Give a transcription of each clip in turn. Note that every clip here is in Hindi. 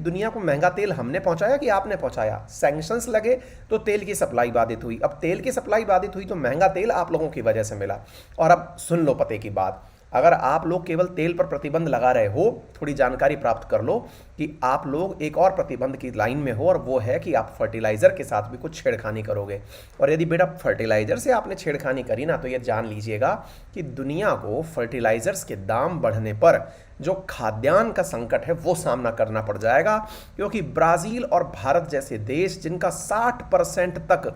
दुनिया को महंगा तेल हमने पहुंचाया कि आपने पहुंचाया? सैंक्शंस लगे तो तेल की सप्लाई बाधित हुई, अब तेल की सप्लाई बाधित हुई तो महंगा तेल आप लोगों की वजह से मिला। और अब सुन लो पते की बात, अगर आप लोग केवल तेल पर प्रतिबंध लगा रहे हो, थोड़ी जानकारी प्राप्त कर लो कि आप लोग एक और प्रतिबंध की लाइन में हो, और वो है कि आप फर्टिलाइजर के साथ भी कुछ छेड़खानी करोगे। और यदि बेटा फर्टिलाइजर से आपने छेड़खानी करी ना, तो ये जान लीजिएगा कि दुनिया को फर्टिलाइजर्स के दाम बढ़ने पर जो खाद्यान्न का संकट है वो सामना करना पड़ जाएगा, क्योंकि ब्राजील और भारत जैसे देश जिनका 60% तक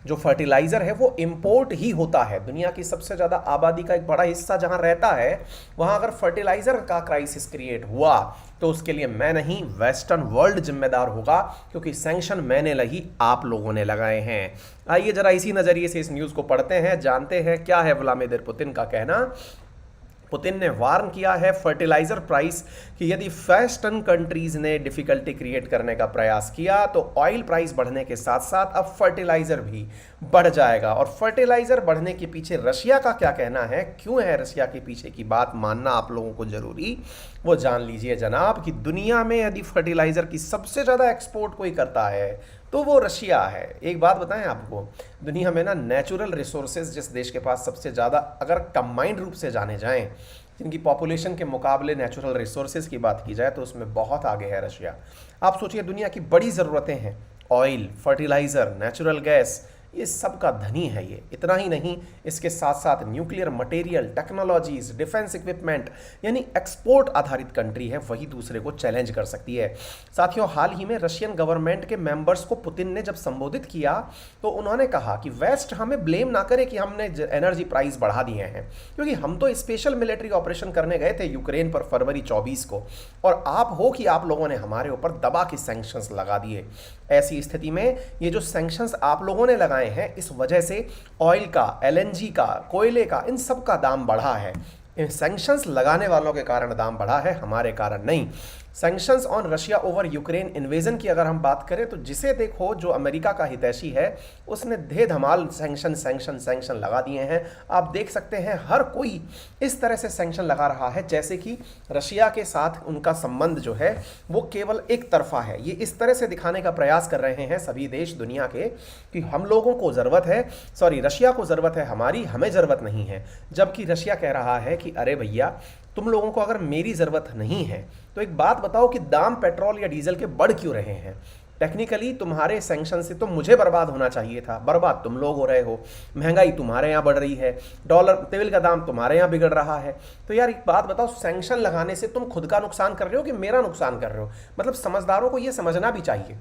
जो फर्टिलाइजर है वो इंपोर्ट ही होता है, दुनिया की सबसे ज्यादा आबादी का एक बड़ा हिस्सा जहां रहता है, वहां अगर फर्टिलाइजर का क्राइसिस क्रिएट हुआ तो उसके लिए मैं नहीं, वेस्टर्न वर्ल्ड जिम्मेदार होगा, क्योंकि सैंक्शन मैंने नहीं, आप लोगों ने लगाए हैं। आइए जरा इसी नजरिए से इस न्यूज को पढ़ते हैं, जानते हैं क्या है व्लादिमीर पुतिन का कहना। पुतिन ने वार्न किया है फर्टिलाइजर प्राइस कि यदि वेस्टर्न कंट्रीज ने डिफिकल्टी क्रिएट करने का प्रयास किया तो ऑयल प्राइस बढ़ने के साथ साथ अब फर्टिलाइजर भी बढ़ जाएगा। और फर्टिलाइजर बढ़ने के पीछे रशिया का क्या कहना है, क्यों है रशिया के पीछे की बात मानना आप लोगों को जरूरी, वो जान लीजिए जनाब कि दुनिया में यदि फर्टिलाइजर की सबसे ज्यादा एक्सपोर्ट कोई करता है तो वो रशिया है। एक बात बताएं आपको, दुनिया में ना नेचुरल रिसोर्सेज जिस देश के पास सबसे ज़्यादा अगर कंबाइंड रूप से जाने जाएं, जिनकी पॉपुलेशन के मुकाबले नेचुरल रिसोर्सेज की बात की जाए तो उसमें बहुत आगे है रशिया। आप सोचिए दुनिया की बड़ी ज़रूरतें हैं, ऑयल, फर्टिलाइज़र, नेचुरल गैस, ये सब का धनी है ये। इतना ही नहीं, इसके साथ साथ nuclear material, technologies, defence equipment, यानी एक्सपोर्ट आधारित कंट्री है, वही दूसरे को चैलेंज कर सकती है। साथियों, हाल ही में रशियन गवर्नमेंट के मेंबर्स को पुतिन ने जब संबोधित किया तो उन्होंने कहा कि वेस्ट हमें ब्लेम ना करे कि हमने एनर्जी प्राइस बढ़ा दिए हैं, क्योंकि हम तो स्पेशल मिलिट्री ऑपरेशन करने गए थे यूक्रेन पर फरवरी 24 को, और आप हो कि आप लोगों ने हमारे ऊपर दबा के सैंक्शंस लगा दिए। ऐसी स्थिति में ये जो सैंक्शंस आप लोगों ने लगाए हैं, इस वजह से ऑयल का, एलएनजी का, कोयले का, इन सब का दाम बढ़ा है। इन सैंक्शंस लगाने वालों के कारण दाम बढ़ा है, हमारे कारण नहीं। Sanctions on Russia over Ukraine invasion की अगर हम बात करें तो जिसे देखो जो अमेरिका का हितैषी है उसने धे धमाल सैंक्शन सैंक्शन सैंक्शन लगा दिए हैं। आप देख सकते हैं हर कोई इस तरह से सैंक्शन लगा रहा है जैसे कि रशिया के साथ उनका संबंध जो है वो केवल एक तरफा है। ये इस तरह से दिखाने का प्रयास कर रहे हैं सभी देश दुनिया के कि हम लोगों को ज़रूरत है, रशिया को ज़रूरत है हमारी, हमें ज़रूरत नहीं है। जबकि रशिया कह रहा है कि अरे भैया, तुम लोगों को अगर मेरी ज़रूरत नहीं है तो एक बात बताओ कि दाम पेट्रोल या डीजल के बढ़ क्यों रहे हैं? टेक्निकली तुम्हारे सैंक्शन से तो मुझे बर्बाद होना चाहिए था, बर्बाद तुम लोग हो रहे हो। महंगाई तुम्हारे यहाँ बढ़ रही है, डॉलर तेल का दाम तुम्हारे यहाँ बिगड़ रहा है। तो यार एक बात बताओ, सैंक्शन लगाने से तुम खुद का नुकसान कर रहे हो कि मेरा नुकसान कर रहे हो? मतलब समझदारों को ये समझना भी चाहिए,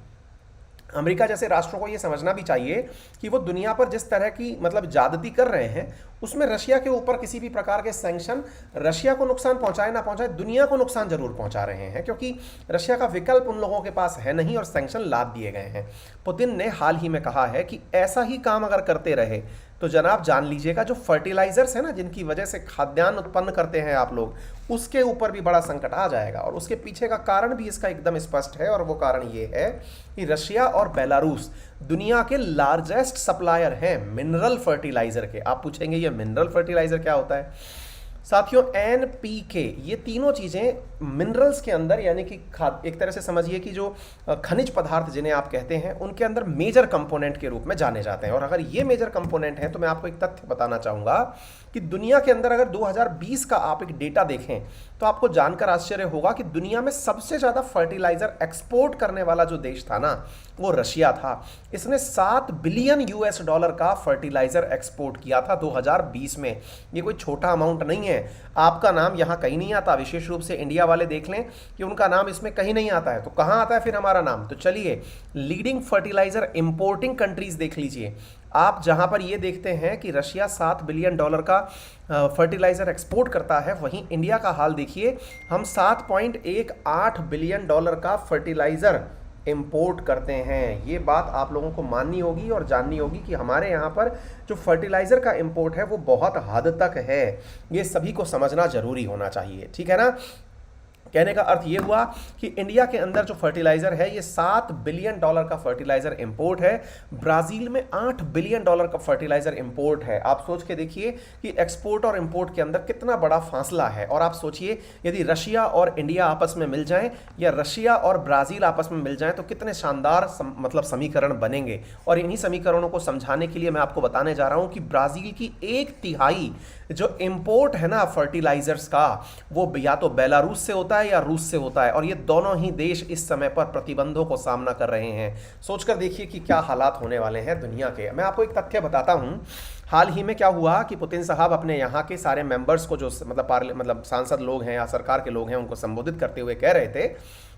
अमेरिका जैसे राष्ट्रों को यह समझना भी चाहिए कि वो दुनिया पर जिस तरह की मतलब ज्यादती कर रहे हैं उसमें रशिया के ऊपर किसी भी प्रकार के सैंक्शन रशिया को नुकसान पहुंचाए ना पहुंचाए, दुनिया को नुकसान जरूर पहुंचा रहे हैं, क्योंकि रशिया का विकल्प उन लोगों के पास है नहीं और सैंक्शन लाद दिए गए हैं। पुतिन ने हाल ही में कहा है कि ऐसा ही काम अगर करते रहे तो जनाब जान लीजिएगा जो फर्टिलाइजर्स है ना, जिनकी वजह से खाद्यान्न उत्पन्न करते हैं आप लोग, उसके ऊपर भी बड़ा संकट आ जाएगा। और उसके पीछे का कारण भी इसका एकदम स्पष्ट है, और वो कारण ये है कि रशिया और बेलारूस दुनिया के लार्जेस्ट सप्लायर हैं मिनरल फर्टिलाइजर के। आप पूछेंगे ये मिनरल फर्टिलाइजर क्या होता है? साथियों, एनपीके, ये तीनों चीज़ें मिनरल्स के अंदर, यानी कि एक तरह से समझिए कि जो खनिज पदार्थ जिन्हें आप कहते हैं उनके अंदर मेजर कंपोनेंट के रूप में जाने जाते हैं। और अगर ये मेजर कंपोनेंट हैं तो मैं आपको एक तथ्य बताना चाहूँगा कि दुनिया के अंदर अगर 2020 का आप एक डेटा देखें तो आपको जानकर आश्चर्य होगा कि दुनिया में सबसे ज़्यादा फर्टिलाइजर एक्सपोर्ट करने वाला जो देश था ना, वो रशिया था। इसने $7 बिलियन का फर्टिलाइजर एक्सपोर्ट किया था 2020 में। ये कोई छोटा अमाउंट नहीं है। आपका नाम यहाँ कहीं नहीं आता, विशेष रूप से इंडिया वाले देख लें कि उनका नाम इसमें कहीं नहीं आता है, तो कहाँ आता है फिर हमारा नाम? तो चलिए लीडिंग फर्टिलाइजर इंपोर्टिंग कंट्रीज देख लीजिए आप, जहां पर ये देखते हैं कि रशिया $7 बिलियन का फर्टिलाइजर एक्सपोर्ट करता है, वहीं इंडिया का हाल देखिए, हम $7.18 बिलियन का फर्टिलाइजर इंपोर्ट करते हैं। ये बात आप लोगों को माननी होगी और जाननी होगी कि हमारे यहाँ पर जो फर्टिलाइजर का इंपोर्ट है वो बहुत हद तक है। ये सभी को समझना जरूरी होना चाहिए, ठीक है ना। कहने का अर्थ ये हुआ कि इंडिया के अंदर जो फर्टिलाइजर है ये $7 बिलियन का फर्टिलाइजर इंपोर्ट है, ब्राजील में $8 बिलियन का फर्टिलाइजर इंपोर्ट है। आप सोच के देखिए कि एक्सपोर्ट और इंपोर्ट के अंदर कितना बड़ा फासला है। और आप सोचिए यदि रशिया और इंडिया आपस में मिल जाएं या रशिया और ब्राजील आपस में मिल जाएं तो कितने शानदार मतलब समीकरण बनेंगे। और इन्हीं समीकरणों को समझाने के लिए मैं आपको बताने जा रहा हूं कि ब्राजील की 1/3 जो इंपोर्ट है ना फर्टिलाइजर्स का, वो या तो बेलारूस से होता है या रूस से होता है। और ये दोनों ही देश इस समय पर प्रतिबंधों को सामना कर रहे हैं। सोचकर देखिए कि क्या हालात होने वाले हैं दुनिया के। मैं आपको एक तथ्य बताता हूं। हाल ही में क्या हुआ कि पुतिन साहब अपने यहाँ के सारे मेंबर्स को, जो मतलब सांसद लोग हैं या सरकार के लोग हैं, उनको संबोधित करते हुए कह रहे थे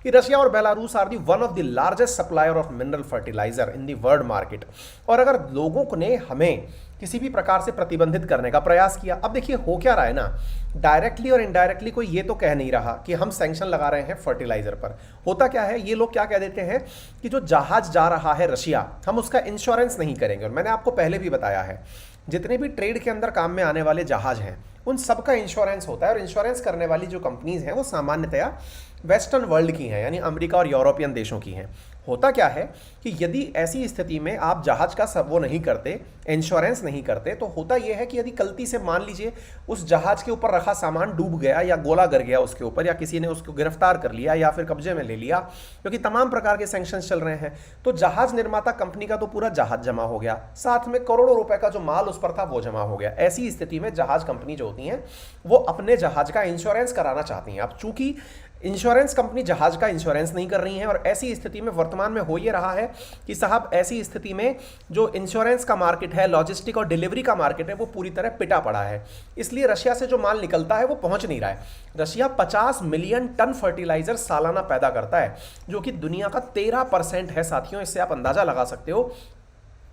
कि रशिया और Belarus are the one of the largest supplier of mineral fertilizer in the world market. और अगर लोगों ने हमें किसी भी प्रकार से प्रतिबंधित करने का प्रयास किया, अब देखिए हो क्या रहा है ना, डायरेक्टली और इनडायरेक्टली कोई ये तो कह नहीं रहा कि हम सैंक्शन लगा रहे हैं फर्टिलाइजर पर। होता क्या है, ये लोग क्या कह देते हैं कि जो जहाज जा रहा है रशिया, हम उसका इंश्योरेंस नहीं करेंगे। और मैंने आपको पहले भी बताया है, जितने भी ट्रेड के अंदर काम में आने वाले जहाज हैं उन सबका इंश्योरेंस होता है। और इंश्योरेंस करने वाली जो कंपनीज हैं वो सामान्यतया वेस्टर्न वर्ल्ड की हैं, यानी अमेरिका और यूरोपियन देशों की हैं। होता क्या है कि यदि ऐसी स्थिति में आप जहाज का सब वो नहीं करते, इंश्योरेंस नहीं करते, तो होता यह है कि यदि गलती से मान लीजिए उस जहाज के ऊपर रखा सामान डूब गया या गोला गिर गया उसके ऊपर, या किसी ने उसको गिरफ्तार कर लिया या फिर कब्जे में ले लिया, क्योंकि तमाम प्रकार के सैंक्शंस चल रहे हैं, तो जहाज निर्माता कंपनी का तो पूरा जहाज जमा हो गया, साथ में करोड़ों रुपए का जो माल उस पर था वो जमा हो गया। ऐसी स्थिति में जहाज कंपनी जो होती हैं वो अपने जहाज का इंश्योरेंस कराना चाहती हैं। अब चूंकि इंश्योरेंस कंपनी जहाज का इंश्योरेंस नहीं कर रही है, और ऐसी स्थिति में वर्तमान में हो ये रहा है कि साहब ऐसी स्थिति में जो इंश्योरेंस का मार्केट है, लॉजिस्टिक और डिलीवरी का मार्केट है, वो पूरी तरह पिटा पड़ा है। इसलिए रशिया से जो माल निकलता है वो पहुंच नहीं रहा है। रशिया 50 मिलियन टन फर्टिलाइजर सालाना पैदा करता है, जो कि दुनिया का 13% है साथियों। इससे आप अंदाजा लगा सकते हो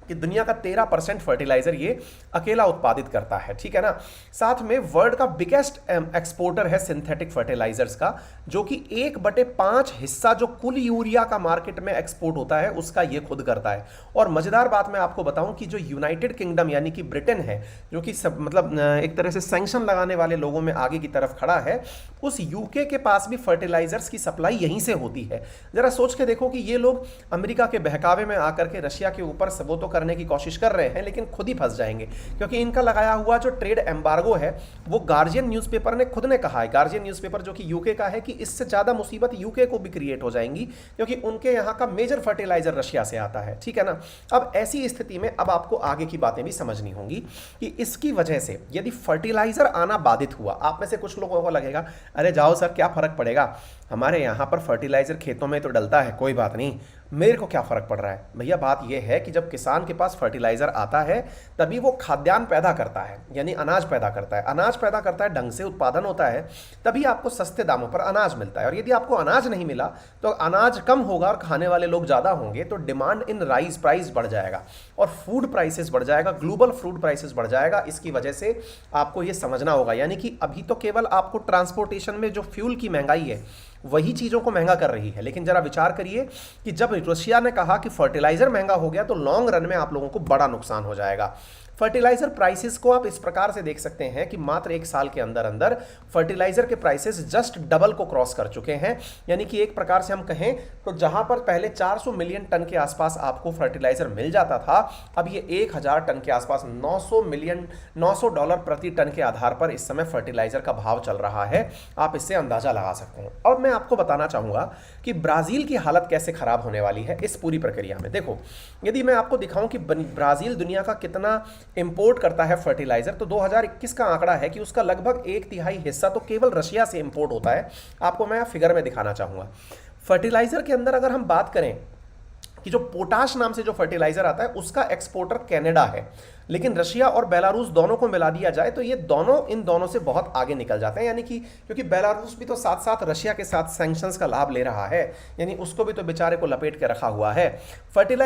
कि दुनिया का 13% फर्टिलाइजर ये अकेला उत्पादित करता है, ठीक है ना। साथ में वर्ल्ड का बिगेस्ट एक्सपोर्टर है सिंथेटिक फर्टिलाइजर्स का, जो कि 1/5 हिस्सा जो कुल यूरिया का मार्केट में एक्सपोर्ट होता है उसका ये खुद करता है। और मजेदार बात मैं आपको बताऊं कि जो यूनाइटेड किंगडम यानी कि ब्रिटेन है, जो कि सब मतलब एक तरह से सैंक्शन लगाने वाले लोगों में आगे की तरफ खड़ा है, उस यूके के पास भी फर्टिलाइजर्स की सप्लाई यहीं से होती है। जरा सोच के देखो कि ये लोग अमेरिका के बहकावे में आकर के रशिया के ऊपर वो तो करने की कोशिश कर रहे हैं, लेकिन खुद ही फंस जाएंगे, क्योंकि इनका लगाया हुआ जो ट्रेड एम्बार्गो है वो गार्जियन न्यूज़पेपर ने खुद ने कहा है, गार्जियन न्यूज़पेपर जो कि यूके का है, कि इससे ज्यादा मुसीबत यूके को भी क्रिएट हो जाएंगी, क्योंकि उनके यहां का मेजर फर्टिलाइजर रशिया से आता है, ठीक है ना। अब ऐसी स्थिति में अब आपको आगे की बातें भी समझनी होंगी कि इसकी वजह से यदि फर्टिलाइजर आना बाधित हुआ, आप में से कुछ लोगों को लगेगा अरे जाओ सर क्या फर्क पड़ेगा, हमारे यहां पर फर्टिलाइजर खेतों में तो डलता है, कोई बात नहीं, मेरे को क्या फर्क पड़ रहा है। भैया बात यह है कि जब किसान के पास फर्टिलाइजर आता है तभी वो खाद्यान्न पैदा करता है, यानी अनाज पैदा करता है। अनाज पैदा करता है, ढंग से उत्पादन होता है, तभी आपको सस्ते दामों पर अनाज मिलता है। और यदि आपको अनाज नहीं मिला तो अनाज कम होगा और खाने वाले लोग ज़्यादा होंगे, तो डिमांड इन राइस प्राइस बढ़ जाएगा और फूड प्राइसेस बढ़ जाएगा, ग्लोबल फूड प्राइसेस बढ़ जाएगा। इसकी वजह से आपको ये समझना होगा, यानी कि अभी तो केवल आपको ट्रांसपोर्टेशन में जो फ्यूल की महंगाई है वही चीज़ों को महंगा कर रही है, लेकिन जरा विचार करिए कि जब रशिया ने कहा कि फर्टिलाइजर महंगा हो गया तो लॉन्ग रन में आप लोगों को बड़ा नुकसान हो जाएगा। फर्टिलाइजर प्राइसेस को आप इस प्रकार से देख सकते हैं कि मात्र 1 साल के अंदर अंदर फर्टिलाइजर के प्राइसेस जस्ट डबल को क्रॉस कर चुके हैं। यानी कि एक प्रकार से हम कहें तो जहां पर पहले 400 मिलियन टन के आसपास आपको फर्टिलाइजर मिल जाता था, अब ये 1000 टन के आसपास $900 प्रति टन के आधार पर इस समय फर्टिलाइजर का भाव चल रहा है। आप इससे अंदाजा लगा सकते हैं। और मैं आपको बताना चाहूंगा कि ब्राजील की हालत कैसे खराब होने वाली है इस पूरी प्रक्रिया में। देखो, यदि मैं आपको दिखाऊं कि ब्राजील दुनिया का कितना इंपोर्ट करता है फर्टिलाइजर, तो 2021 का आंकड़ा है कि उसका लगभग 1/3 हिस्सा तो केवल रशिया से इंपोर्ट होता है। आपको मैं फिगर में दिखाना चाहूंगा। फर्टिलाइजर के अंदर अगर हम बात करें कि जो पोटाश नाम से जो फर्टिलाइजर आता है उसका एक्सपोर्टर कनाडा है, लेकिन रशिया और बेलारूस दोनों को मिला दिया जाए तो ये दोनों इन दोनों से बहुत आगे निकल जाते हैं। यानी कि क्योंकि बेलारूस भी तो साथ साथ रशिया के साथ सैंक्शंस का लाभ ले रहा है, यानी उसको भी तो बेचारे को लपेट के रखा हुआ है। फर्टिलाइजर